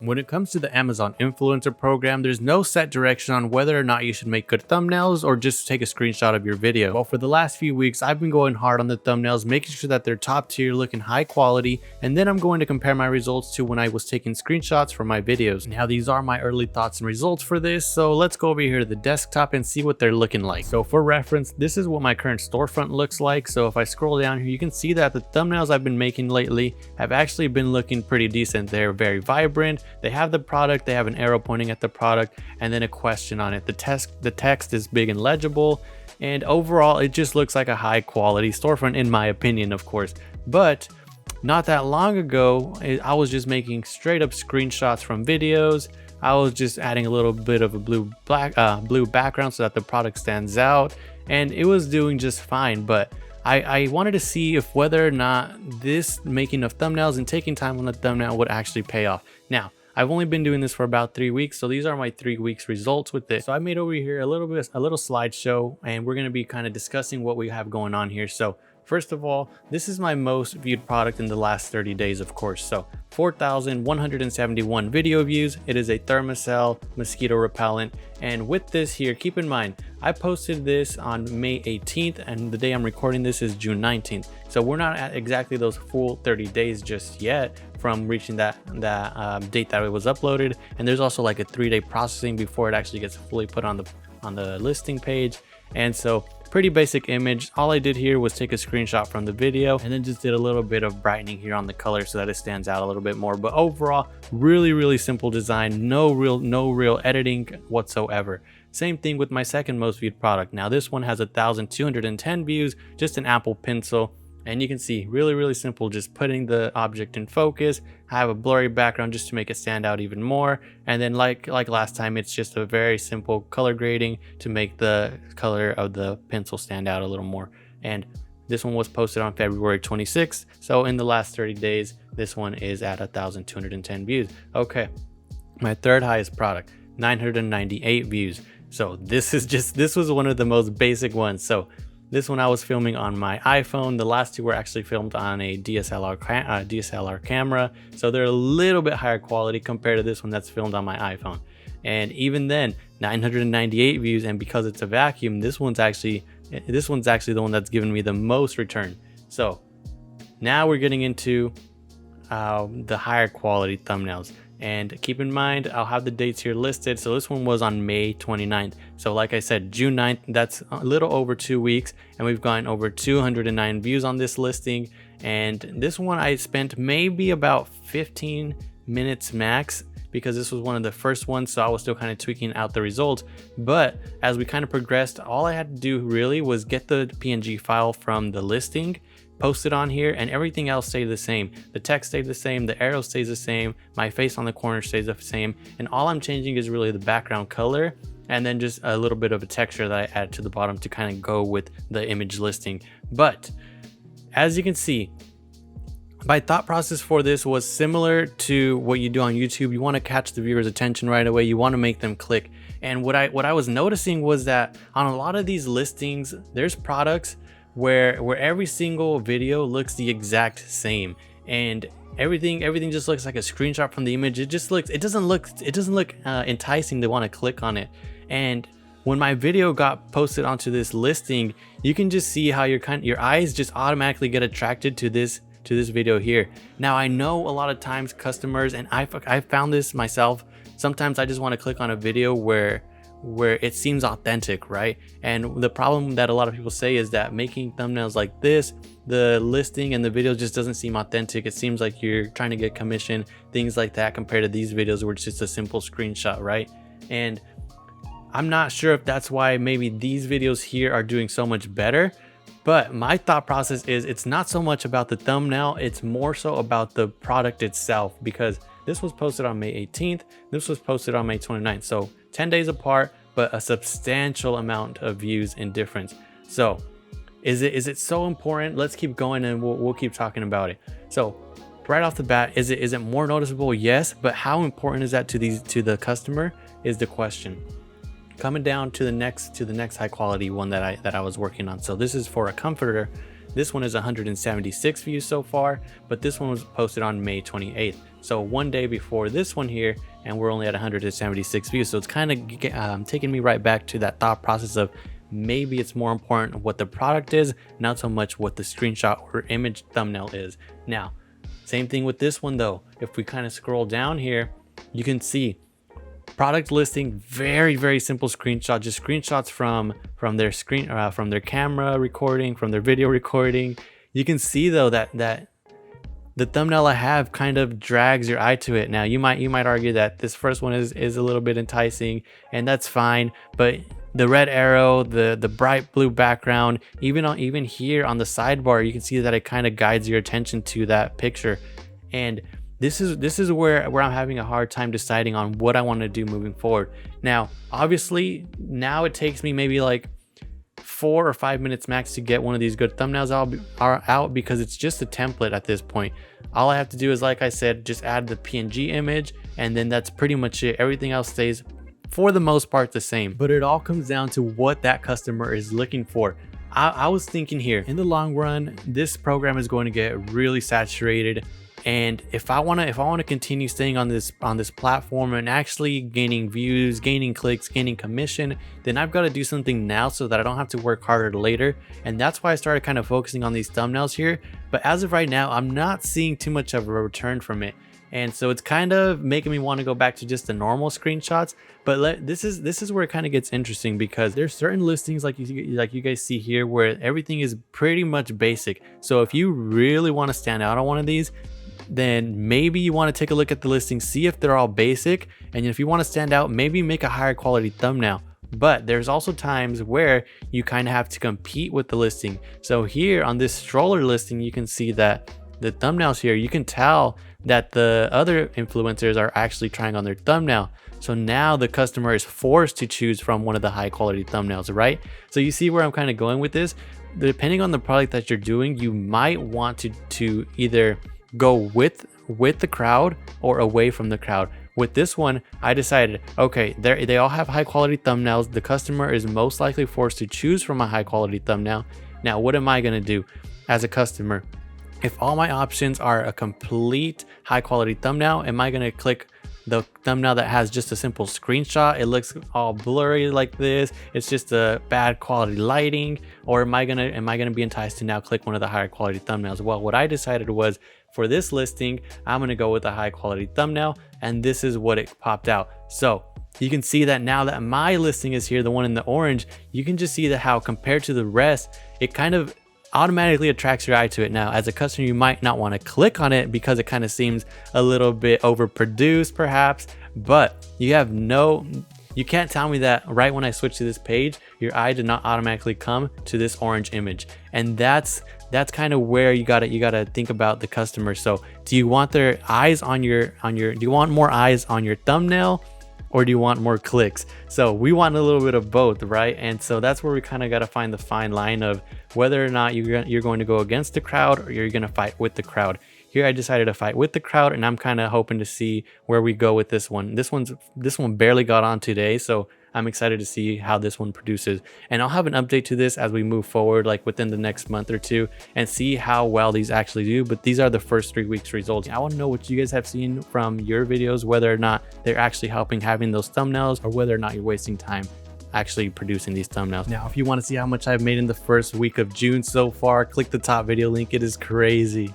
When it comes to the Amazon Influencer Program, there's no set direction on whether or not you should make good thumbnails or just take a screenshot of your video. Well, for the last few weeks, I've been going hard on the thumbnails, making sure that they're top tier, looking high quality, and then I'm going to compare my results to when I was taking screenshots for my videos. Now, these are my early thoughts and results for this, so let's go over here to the desktop and see what they're looking like. So for reference, this is what my current storefront looks like. So if I scroll down here, you can see that the thumbnails I've been making lately have actually been looking pretty decent. They're very vibrant. They have the product, they have an arrow pointing at the product, and then a question on it. The text is big and legible, and overall it just looks like a high quality storefront in my opinion, of course. But not that long ago, I was just making straight up screenshots from videos. I was just adding a little bit of a blue background so that the product stands out, and it was doing just fine. But I wanted to see if whether or not this making of thumbnails and taking time on the thumbnail would actually pay off. Now, I've only been doing this for about 3 weeks, so these are my 3 weeks results with this. So I made over here a little slideshow, and we're going to be kind of discussing what we have going on here. So first of all, this is my most viewed product in the last 30 days, of course. So 4,171 video views. It is a Thermacell mosquito repellent. And with this here, keep in mind, I posted this on May 18th, and the day I'm recording this is June 19th. So we're not at exactly those full 30 days just yet from reaching that date that it was uploaded. And there's also like a 3-day processing before it actually gets fully put on the listing page. And so pretty basic image. All I did here was take a screenshot from the video and then just did a little bit of brightening here on the color so that it stands out a little bit more. But overall, really simple design, no real editing whatsoever. Same thing with my second most viewed product. Now this one has 1,210 views, just an Apple Pencil. And you can see really simple, just putting the object in focus. I have a blurry background just to make it stand out even more. And then like last time, it's just a very simple color grading to make the color of the pencil stand out a little more. And this one was posted on February 26th. So in the last 30 days, this one is at 1,210 views. Okay, my third highest product, 998 views. So this was one of the most basic ones. So this one I was filming on my iPhone. The last two were actually filmed on a DSLR camera. So they're a little bit higher quality compared to this one that's filmed on my iPhone. And even then, 998 views, and because it's a vacuum, this one's actually the one that's given me the most return. So now we're getting into the higher quality thumbnails. And keep in mind, I'll have the dates here listed. So this one was on May 29th. So like I said, June 9th, that's a little over 2 weeks. And we've gotten over 209 views on this listing. And this one I spent maybe about 15 minutes max, because this was one of the first ones. So I was still kind of tweaking out the results. But as we kind of progressed, all I had to do really was get the PNG file from the listing, post it on here, and everything else stayed the same. The text stayed the same, the arrow stays the same, my face on the corner stays the same, and all I'm changing is really the background color and then just a little bit of a texture that I add to the bottom to kind of go with the image listing. But as you can see, my thought process for this was similar to what you do on YouTube. You want to catch the viewer's attention right away. You want to make them click. And what I was noticing was that on a lot of these listings, there's products where every single video looks the exact same, and everything just looks like a screenshot from the image. It doesn't look enticing to want to click on it. And when my video got posted onto this listing, you can just see how your eyes just automatically get attracted to this video here. Now I know a lot of times customers, and I found this myself, sometimes I just want to click on a video where it seems authentic, right? And the problem that a lot of people say is that making thumbnails like this, the listing and the video just doesn't seem authentic. It seems like you're trying to get commission, things like that, compared to these videos where it's just a simple screenshot, right? And I'm not sure if that's why maybe these videos here are doing so much better. But my thought process is it's not so much about the thumbnail, it's more so about the product itself, because this was posted on May 18th, this was posted on May 29th. So 10 days apart, but a substantial amount of views in difference. So is it so important? Let's keep going, and we'll keep talking about it. So right off the bat, is it more noticeable? Yes, but how important is that to the customer is the question. Coming down to the next high quality one that I was working on. So this is for a comforter. This one is 176 views so far, but this one was posted on May 28th. So one day before this one here, and we're only at 176 views. So it's kind of taking me right back to that thought process of maybe it's more important what the product is, not so much what the screenshot or image thumbnail is. Now, same thing with this one though. If we kind of scroll down here, you can see product listing, very simple screenshot, just screenshots from their screen, from their camera recording, from their video recording. You can see though that the thumbnail I have kind of drags your eye to it. Now you might argue that this first one is a little bit enticing, and that's fine, but the red arrow, the bright blue background, even here on the sidebar, you can see that it kind of guides your attention to that picture. And this is where I'm having a hard time deciding on what I want to do moving forward. Now, obviously, now it takes me maybe like 4 or 5 minutes max to get one of these good thumbnails out because it's just a template at this point. All I have to do is, like I said, just add the PNG image, and then that's pretty much it. Everything else stays for the most part the same, but it all comes down to what that customer is looking for. I was thinking here, in the long run, this program is going to get really saturated. And if I want to continue staying on this platform and actually gaining views, gaining clicks, gaining commission, then I've got to do something now so that I don't have to work harder later. And that's why I started kind of focusing on these thumbnails here. But as of right now, I'm not seeing too much of a return from it. And so it's kind of making me want to go back to just the normal screenshots. But this is where it kind of gets interesting, because there's certain listings like you guys see here where everything is pretty much basic. So if you really want to stand out on one of these, then maybe you want to take a look at the listings, see if they're all basic, and if you want to stand out, maybe make a higher quality thumbnail. But there's also times where you kind of have to compete with the listing. So here on this stroller listing, you can see that the thumbnails here, you can tell that the other influencers are actually trying on their thumbnail. So now the customer is forced to choose from one of the high quality thumbnails, right? So you see where I'm kind of going with this. Depending on the product that you're doing, you might want to either go with the crowd or away from the crowd. With this one, I decided, okay, they all have high quality thumbnails. The customer is most likely forced to choose from a high quality thumbnail. Now, what am I going to do as a customer? If all my options are a complete high quality thumbnail, am I going to click the thumbnail that has just a simple screenshot? It looks all blurry like this, it's just a bad quality lighting. Or am I gonna be enticed to now click one of the higher quality thumbnails? Well, what I decided was, for this listing, I'm gonna go with a high quality thumbnail, and this is what it popped out. So you can see that now that my listing is here, the one in the orange, you can just see that how compared to the rest, it kind of automatically attracts your eye to it. Now, as a customer, you might not want to click on it because it kind of seems a little bit overproduced perhaps, but you can't tell me that right when I switch to this page, your eye did not automatically come to this orange image. And that's kind of where you gotta think about the customer. So do you want their eyes on do you want more eyes on your thumbnail, or do you want more clicks? So we want a little bit of both, right? And so that's where we kind of got to find the fine line of whether or not you're going to go against the crowd or you're going to fight with the crowd. Here I decided to fight with the crowd, and I'm kind of hoping to see where we go with this one. This one barely got on today, so I'm excited to see how this one produces. And I'll have an update to this as we move forward, like within the next month or two, and see how well these actually do. But these are the first 3 weeks results. I want to know what you guys have seen from your videos, whether or not they're actually helping having those thumbnails, or whether or not you're wasting time actually producing these thumbnails. Now, if you want to see how much I've made in the first week of June so far, click the top video link. It is crazy.